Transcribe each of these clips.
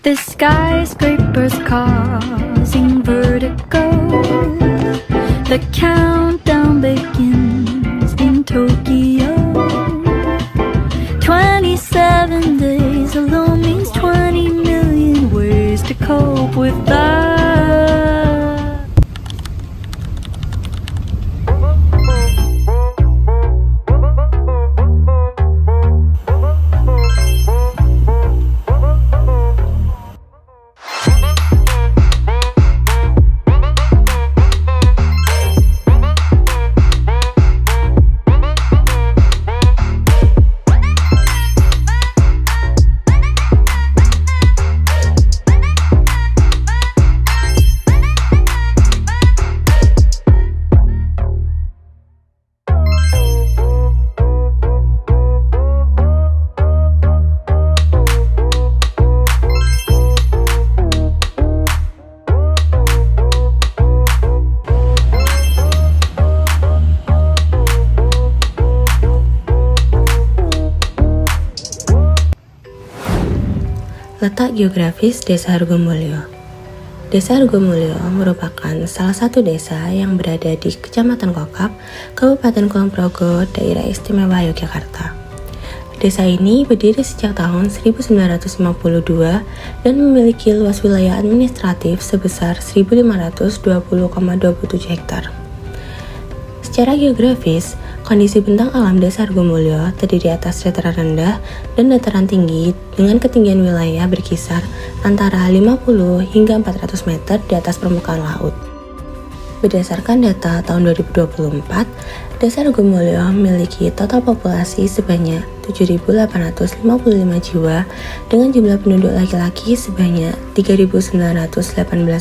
The skyscrapers causing vertigo. The countdown begins in Tokyo. 27 days alone means 20 million ways to cope with that. Letak geografis Desa Hargomulyo. Desa Hargomulyo merupakan salah satu desa yang berada di Kecamatan Kokap, Kabupaten Kulon Progo, Daerah Istimewa Yogyakarta. Desa ini berdiri sejak tahun 1952 dan memiliki luas wilayah administratif sebesar 1.520,27 hektar. Secara geografis, kondisi bentang alam Desa Hargomulyo terdiri atas dataran rendah dan dataran tinggi dengan ketinggian wilayah berkisar antara 50 hingga 400 meter di atas permukaan laut. Berdasarkan data tahun 2024, Desa Hargomulyo memiliki total populasi sebanyak 7.855 jiwa dengan jumlah penduduk laki-laki sebanyak 3.918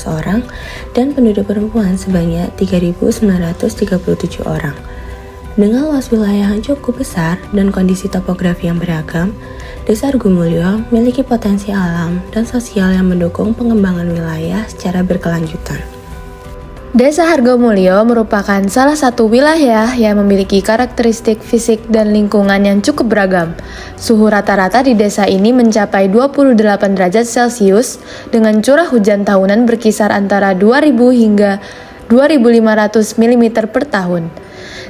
orang dan penduduk perempuan sebanyak 3.937 orang. Dengan luas wilayah yang cukup besar dan kondisi topografi yang beragam, Desa Hargomulyo memiliki potensi alam dan sosial yang mendukung pengembangan wilayah secara berkelanjutan. Desa Hargomulyo merupakan salah satu wilayah yang memiliki karakteristik fisik dan lingkungan yang cukup beragam. Suhu rata-rata di desa ini mencapai 28 derajat Celcius dengan curah hujan tahunan berkisar antara 2.000 hingga 2.500 mm per tahun.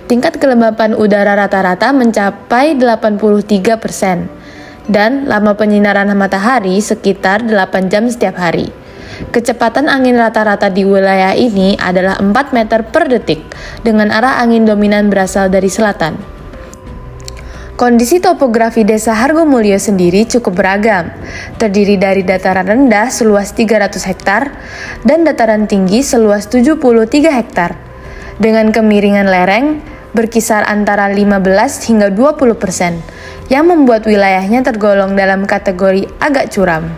Tingkat kelembapan udara rata-rata mencapai 83% dan lama penyinaran matahari sekitar 8 jam setiap hari. Kecepatan angin rata-rata di wilayah ini adalah 4 meter per detik dengan arah angin dominan berasal dari selatan. Kondisi topografi Desa Hargomulyo sendiri cukup beragam, terdiri dari dataran rendah seluas 300 hektar dan dataran tinggi seluas 73 hektar, dengan kemiringan lereng berkisar antara 15 hingga 20%, yang membuat wilayahnya tergolong dalam kategori agak curam.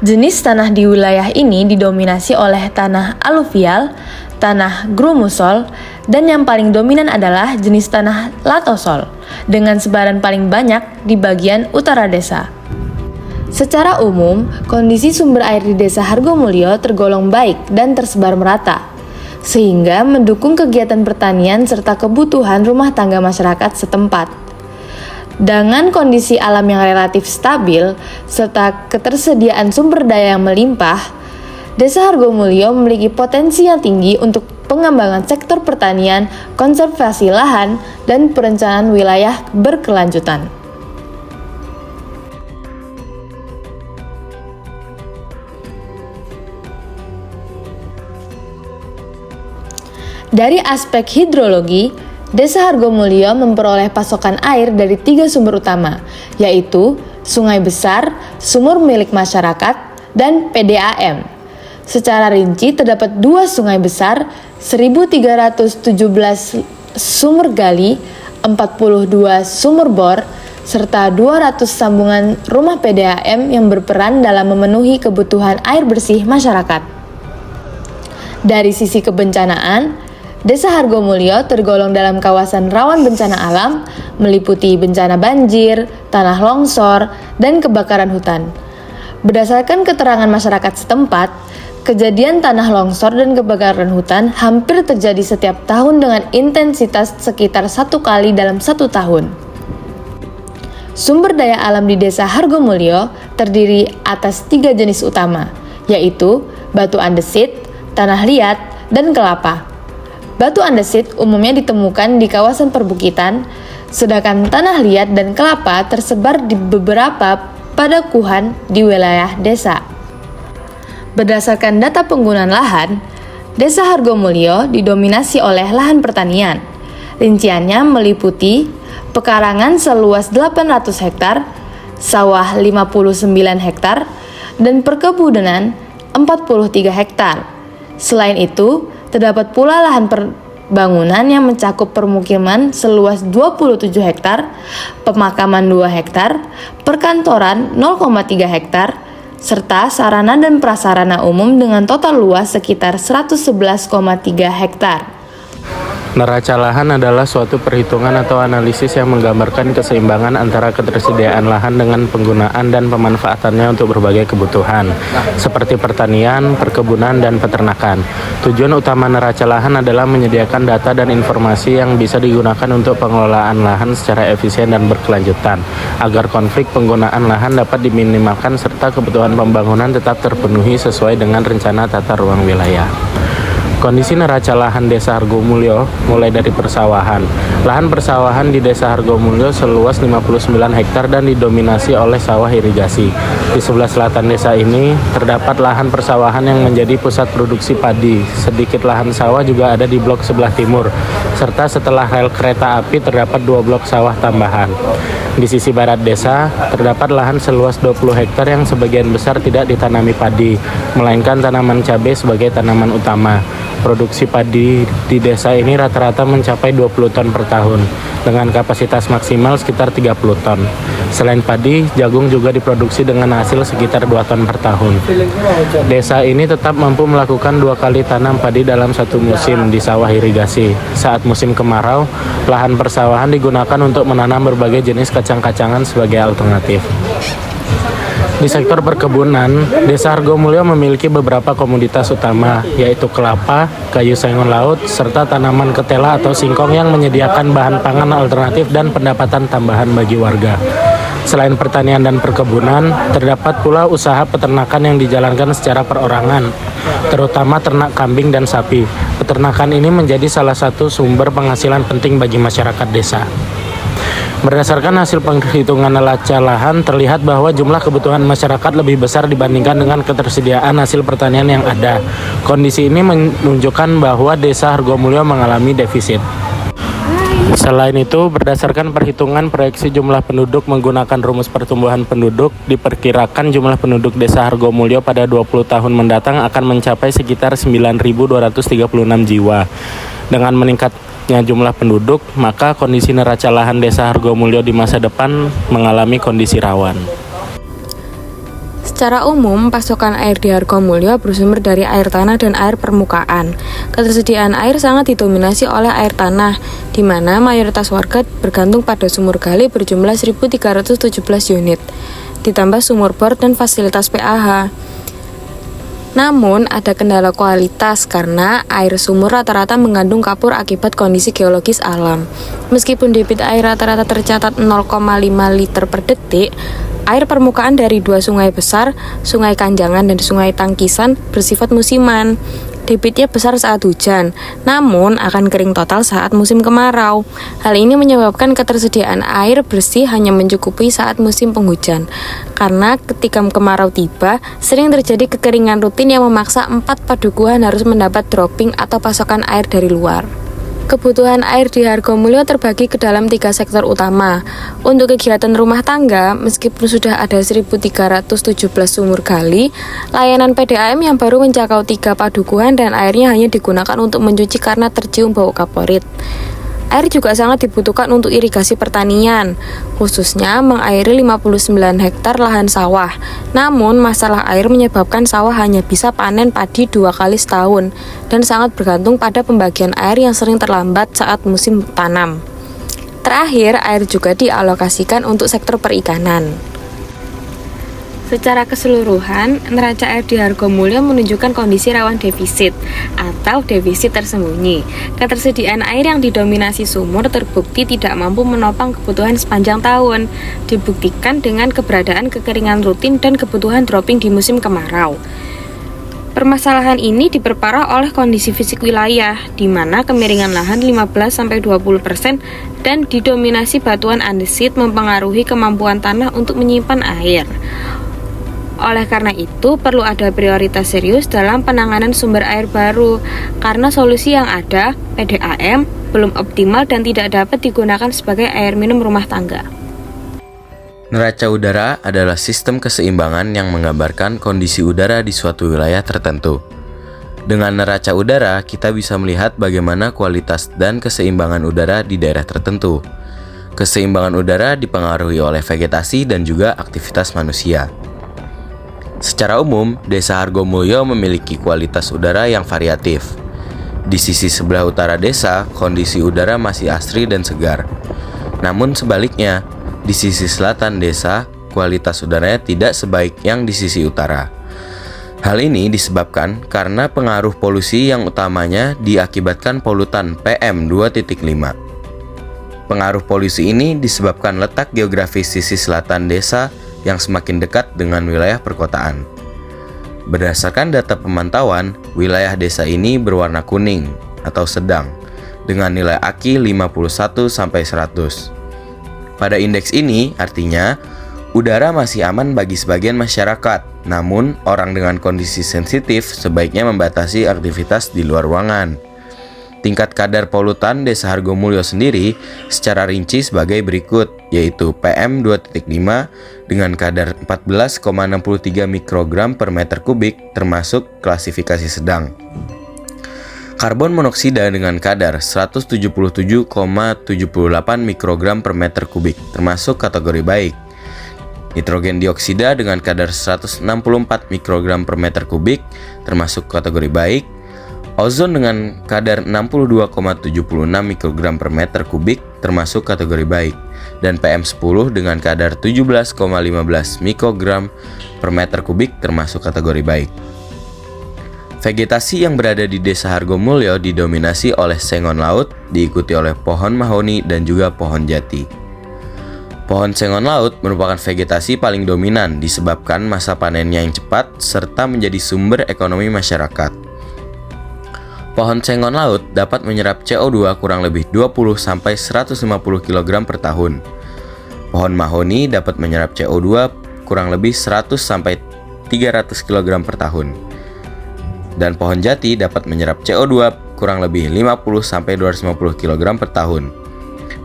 Jenis tanah di wilayah ini didominasi oleh tanah aluvial, tanah grumusol, dan yang paling dominan adalah jenis tanah latosol, dengan sebaran paling banyak di bagian utara desa. Secara umum, kondisi sumber air di Desa Hargomulyo tergolong baik dan tersebar merata, sehingga mendukung kegiatan pertanian serta kebutuhan rumah tangga masyarakat setempat. Dengan kondisi alam yang relatif stabil, serta ketersediaan sumber daya yang melimpah, Desa Hargomulyo memiliki potensi yang tinggi untuk pengembangan sektor pertanian, konservasi lahan, dan perencanaan wilayah berkelanjutan. Dari aspek hidrologi, Desa Hargomulyo memperoleh pasokan air dari 3 sumber utama, yaitu sungai besar, sumur milik masyarakat, dan PDAM. Secara rinci terdapat 2 sungai besar, 1.317 sumur gali, 42 sumur bor, serta 200 sambungan rumah PDAM yang berperan dalam memenuhi kebutuhan air bersih masyarakat. Dari sisi kebencanaan, Desa Hargomulyo tergolong dalam kawasan rawan bencana alam, meliputi bencana banjir, tanah longsor, dan kebakaran hutan. Berdasarkan keterangan masyarakat setempat, kejadian tanah longsor dan kebakaran hutan hampir terjadi setiap tahun dengan intensitas sekitar 1 kali dalam 1 tahun. Sumber daya alam di Desa Hargomulyo terdiri atas 3 jenis utama, yaitu batu andesit, tanah liat, dan kelapa. Batu andesit umumnya ditemukan di kawasan perbukitan, sedangkan tanah liat dan kelapa tersebar di beberapa padukuhan di wilayah desa. Berdasarkan data penggunaan lahan, Desa Hargomulyo didominasi oleh lahan pertanian. Rinciannya meliputi pekarangan seluas 800 hektar, sawah 59 hektar, dan perkebunan 43 hektar. Selain itu, terdapat pula lahan perbangunan yang mencakup permukiman seluas 27 hektar, pemakaman 2 hektar, perkantoran 0,3 hektar, serta sarana dan prasarana umum dengan total luas sekitar 111,3 hektar. Neraca lahan adalah suatu perhitungan atau analisis yang menggambarkan keseimbangan antara ketersediaan lahan dengan penggunaan dan pemanfaatannya untuk berbagai kebutuhan, seperti pertanian, perkebunan, dan peternakan. Tujuan utama neraca lahan adalah menyediakan data dan informasi yang bisa digunakan untuk pengelolaan lahan secara efisien dan berkelanjutan, agar konflik penggunaan lahan dapat diminimalkan serta kebutuhan pembangunan tetap terpenuhi sesuai dengan rencana tata ruang wilayah. Kondisi neraca lahan Desa Hargomulyo mulai dari persawahan. Lahan persawahan di Desa Hargomulyo seluas 59 hektar dan didominasi oleh sawah irigasi. Di sebelah selatan desa ini terdapat lahan persawahan yang menjadi pusat produksi padi. Sedikit lahan sawah juga ada di blok sebelah timur, serta setelah rel kereta api terdapat 2 blok sawah tambahan. Di sisi barat desa terdapat lahan seluas 20 hektar yang sebagian besar tidak ditanami padi, melainkan tanaman cabai sebagai tanaman utama. Produksi padi di desa ini rata-rata mencapai 20 ton per tahun, dengan kapasitas maksimal sekitar 30 ton. Selain padi, jagung juga diproduksi dengan hasil sekitar 2 ton per tahun. Desa ini tetap mampu melakukan 2 kali tanam padi dalam satu musim di sawah irigasi. Saat musim kemarau, lahan persawahan digunakan untuk menanam berbagai jenis kacang-kacangan sebagai alternatif. Di sektor perkebunan, Desa Hargomulyo memiliki beberapa komoditas utama, yaitu kelapa, kayu sengon laut, serta tanaman ketela atau singkong yang menyediakan bahan pangan alternatif dan pendapatan tambahan bagi warga. Selain pertanian dan perkebunan, terdapat pula usaha peternakan yang dijalankan secara perorangan, terutama ternak kambing dan sapi. Peternakan ini menjadi salah satu sumber penghasilan penting bagi masyarakat desa. Berdasarkan hasil penghitungan neraca lahan, terlihat bahwa jumlah kebutuhan masyarakat lebih besar dibandingkan dengan ketersediaan hasil pertanian yang ada. Kondisi ini menunjukkan bahwa Desa Hargomulyo mengalami defisit. Selain itu, berdasarkan perhitungan proyeksi jumlah penduduk menggunakan rumus pertumbuhan penduduk, diperkirakan jumlah penduduk Desa Hargomulyo pada 20 tahun mendatang akan mencapai sekitar 9.236 jiwa. Dengan meningkatnya jumlah penduduk, maka kondisi neraca lahan Desa Hargomulyo di masa depan mengalami kondisi rawan. Secara umum, pasokan air di Hargomulyo bersumber dari air tanah dan air permukaan. Ketersediaan air sangat didominasi oleh air tanah, di mana mayoritas warga bergantung pada sumur gali berjumlah 1.317 unit, ditambah sumur bor dan fasilitas PAH. Namun, ada kendala kualitas karena air sumur rata-rata mengandung kapur akibat kondisi geologis alam. Meskipun debit air rata-rata tercatat 0,5 liter per detik, air permukaan dari 2 sungai besar, Sungai Kanjangan dan Sungai Tangkisan, bersifat musiman. Debitnya besar saat hujan, namun akan kering total saat musim kemarau. Hal ini menyebabkan ketersediaan air bersih hanya mencukupi saat musim penghujan. Karena ketika kemarau tiba, sering terjadi kekeringan rutin yang memaksa 4 padukuhan harus mendapat dropping atau pasokan air dari luar. Kebutuhan air di Hargomulyo terbagi ke dalam 3 sektor utama. Untuk kegiatan rumah tangga, meskipun sudah ada 1.317 sumur gali, layanan PDAM yang baru menjangkau 3 padukuhan dan airnya hanya digunakan untuk mencuci karena tercium bau kaporit. Air juga sangat dibutuhkan untuk irigasi pertanian, khususnya mengairi 59 hektar lahan sawah. Namun, masalah air menyebabkan sawah hanya bisa panen padi 2 kali setahun dan sangat bergantung pada pembagian air yang sering terlambat saat musim tanam. Terakhir, air juga dialokasikan untuk sektor perikanan. Secara keseluruhan, neraca air di Hargomulyo menunjukkan kondisi rawan defisit atau defisit tersembunyi. Ketersediaan air yang didominasi sumur terbukti tidak mampu menopang kebutuhan sepanjang tahun, dibuktikan dengan keberadaan kekeringan rutin dan kebutuhan dropping di musim kemarau. Permasalahan ini diperparah oleh kondisi fisik wilayah, di mana kemiringan lahan 15-20% dan didominasi batuan andesit mempengaruhi kemampuan tanah untuk menyimpan air. Oleh karena itu, perlu ada prioritas serius dalam penanganan sumber air baru, karena solusi yang ada, PDAM, belum optimal dan tidak dapat digunakan sebagai air minum rumah tangga. Neraca udara adalah sistem keseimbangan yang menggambarkan kondisi udara di suatu wilayah tertentu. Dengan neraca udara, kita bisa melihat bagaimana kualitas dan keseimbangan udara di daerah tertentu. Keseimbangan udara dipengaruhi oleh vegetasi dan juga aktivitas manusia. Secara umum, Desa Hargomulyo memiliki kualitas udara yang variatif. Di sisi sebelah utara desa, kondisi udara masih asri dan segar. Namun sebaliknya, di sisi selatan desa, kualitas udaranya tidak sebaik yang di sisi utara. Hal ini disebabkan karena pengaruh polusi yang utamanya diakibatkan polutan PM2.5. Pengaruh polusi ini disebabkan letak geografis sisi selatan desa yang semakin dekat dengan wilayah perkotaan. Berdasarkan data pemantauan, wilayah desa ini berwarna kuning atau sedang dengan nilai AQI 51-100. Pada indeks ini artinya udara masih aman bagi sebagian masyarakat, namun orang dengan kondisi sensitif sebaiknya membatasi aktivitas di luar ruangan. Tingkat kadar polutan Desa Hargomulyo sendiri secara rinci sebagai berikut, yaitu PM2.5 dengan kadar 14,63 mikrogram per meter kubik termasuk klasifikasi sedang. Karbon monoksida dengan kadar 177,78 mikrogram per meter kubik termasuk kategori baik. Nitrogen dioksida dengan kadar 164 mikrogram per meter kubik termasuk kategori baik. Ozon dengan kadar 62,76 mikrogram per meter kubik termasuk kategori baik, dan PM10 dengan kadar 17,15 mikrogram per meter kubik termasuk kategori baik. Vegetasi yang berada di Desa Hargomulyo didominasi oleh sengon laut, diikuti oleh pohon mahoni dan juga pohon jati. Pohon sengon laut merupakan vegetasi paling dominan disebabkan masa panennya yang cepat serta menjadi sumber ekonomi masyarakat. Pohon sengon laut dapat menyerap CO2 kurang lebih 20-150 kg per tahun. Pohon mahoni dapat menyerap CO2 kurang lebih 100-300 kg per tahun. Dan pohon jati dapat menyerap CO2 kurang lebih 50-250 kg per tahun.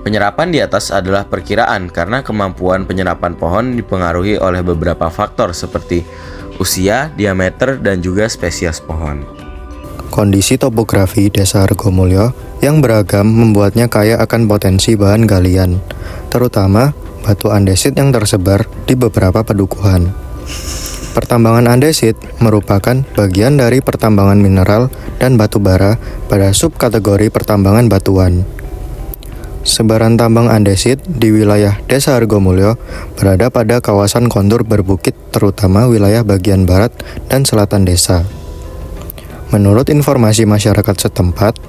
Penyerapan di atas adalah perkiraan karena kemampuan penyerapan pohon dipengaruhi oleh beberapa faktor seperti usia, diameter, dan juga spesies pohon. Kondisi topografi Desa Hargomulyo yang beragam membuatnya kaya akan potensi bahan galian, terutama batu andesit yang tersebar di beberapa pedukuhan. Pertambangan andesit merupakan bagian dari pertambangan mineral dan batu bara pada subkategori pertambangan batuan. Sebaran tambang andesit di wilayah Desa Hargomulyo berada pada kawasan kontur berbukit, terutama wilayah bagian barat dan selatan desa. Menurut informasi masyarakat setempat,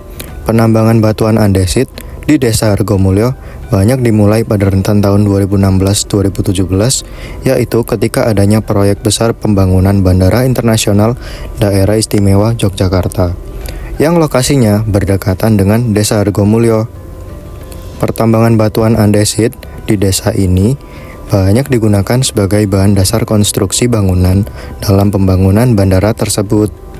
penambangan batuan andesit di Desa Hargomulyo banyak dimulai pada rentan tahun 2016-2017, yaitu ketika adanya proyek besar pembangunan Bandara Internasional Daerah Istimewa Yogyakarta, yang lokasinya berdekatan dengan Desa Hargomulyo. Pertambangan batuan andesit di desa ini banyak digunakan sebagai bahan dasar konstruksi bangunan dalam pembangunan bandara tersebut.